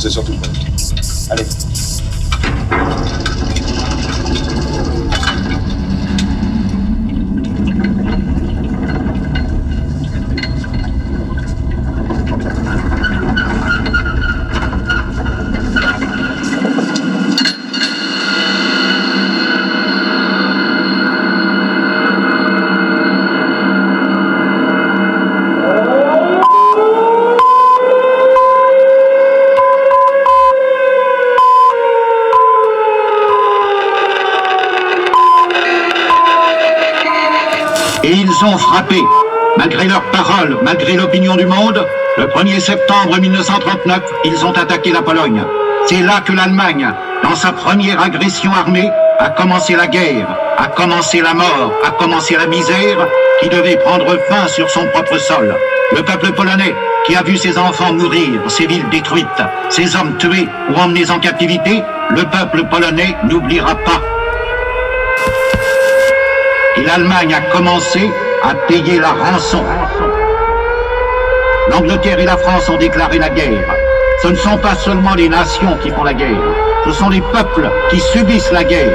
C'est surtout pas. Allez. Et ils ont frappé, malgré leurs paroles, malgré l'opinion du monde. Le 1er septembre 1939, ils ont attaqué la Pologne. C'est là que l'Allemagne, dans sa première agression armée, a commencé la guerre, a commencé la mort, a commencé la misère qui devait prendre fin sur son propre sol. Le peuple polonais, qui a vu ses enfants mourir, ses villes détruites, ses hommes tués ou emmenés en captivité, le peuple polonais n'oubliera pas. Et l'Allemagne a commencé à payer la rançon. L'Angleterre et la France ont déclaré la guerre. Ce ne sont pas seulement les nations qui font la guerre, ce sont les peuples qui subissent la guerre,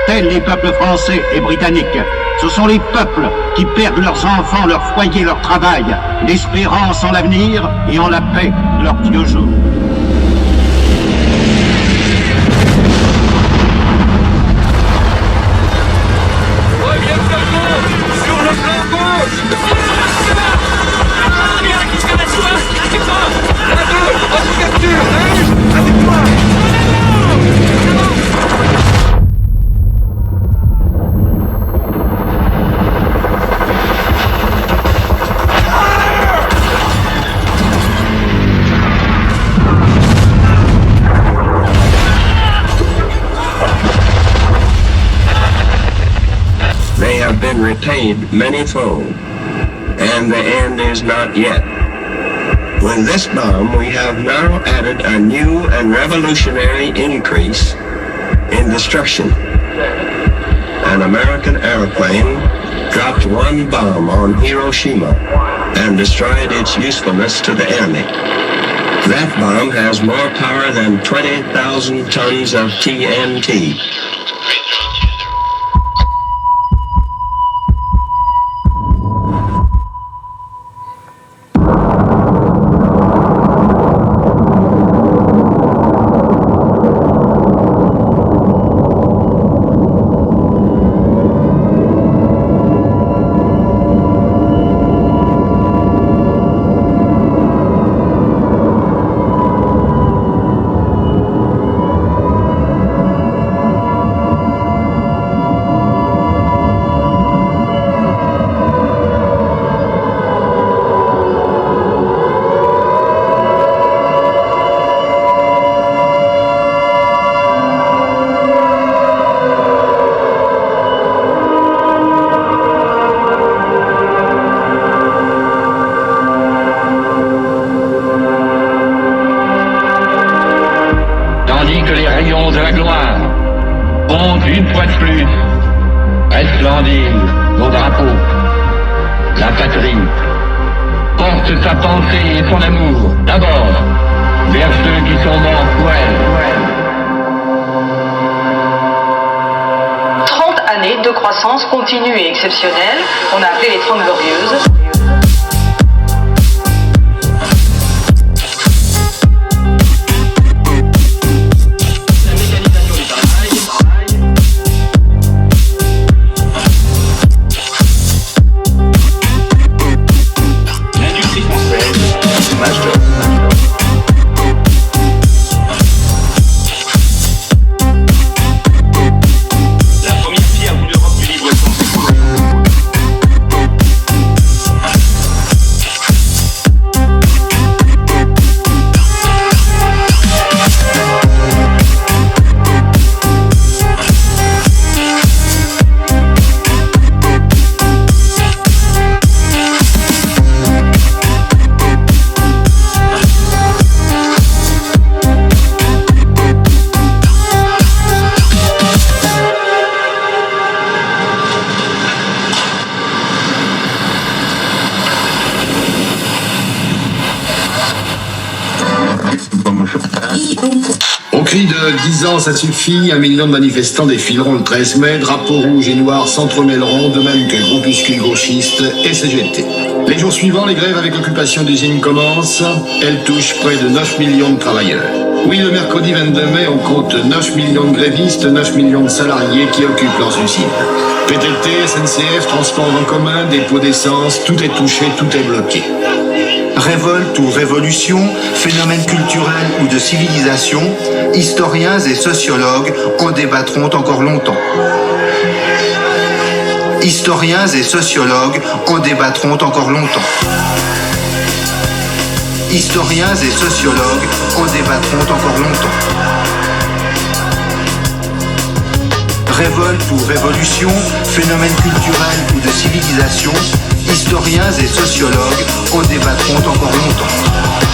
tels les peuples français et britanniques. Ce sont les peuples qui perdent leurs enfants, leur foyer, leur travail, l'espérance en l'avenir et en la paix de leurs vieux jours. Sur le flanc gauche! La 2, en capture! La 1, avec toi! have been repaid many-fold, and the end is not yet. With this bomb, we have now added a new and revolutionary increase in destruction. An American airplane dropped one bomb on Hiroshima and destroyed its usefulness to the enemy. That bomb has more power than 20,000 tons of TNT. Resplendissent nos drapeaux. La patrie porte sa pensée et son amour, d'abord, vers ceux qui sont morts pour elle. 30 années de croissance continue et exceptionnelle, on a appelé les 30 glorieuses. Au cri de 10 ans, ça suffit, 1 million de manifestants défileront le 13 mai, drapeaux rouges et noirs s'entremêleront, de même que groupuscules gauchistes et CGT. Les jours suivants, les grèves avec l'occupation d'usines commencent. Elles touchent près de 9 millions de travailleurs. Oui, le mercredi 22 mai, on compte 9 millions de grévistes, 9 millions de salariés qui occupent leurs usines. PTT, SNCF, transport en commun, dépôt d'essence, tout est touché, tout est bloqué. Révolte ou révolution, phénomène culturel ou de civilisation, historiens et sociologues en débattront encore longtemps. Historiens et sociologues en débattront encore longtemps. Historiens et sociologues en débattront encore longtemps. Révolte ou révolution, phénomène culturel ou de civilisation, historiens et sociologues en débattront encore longtemps.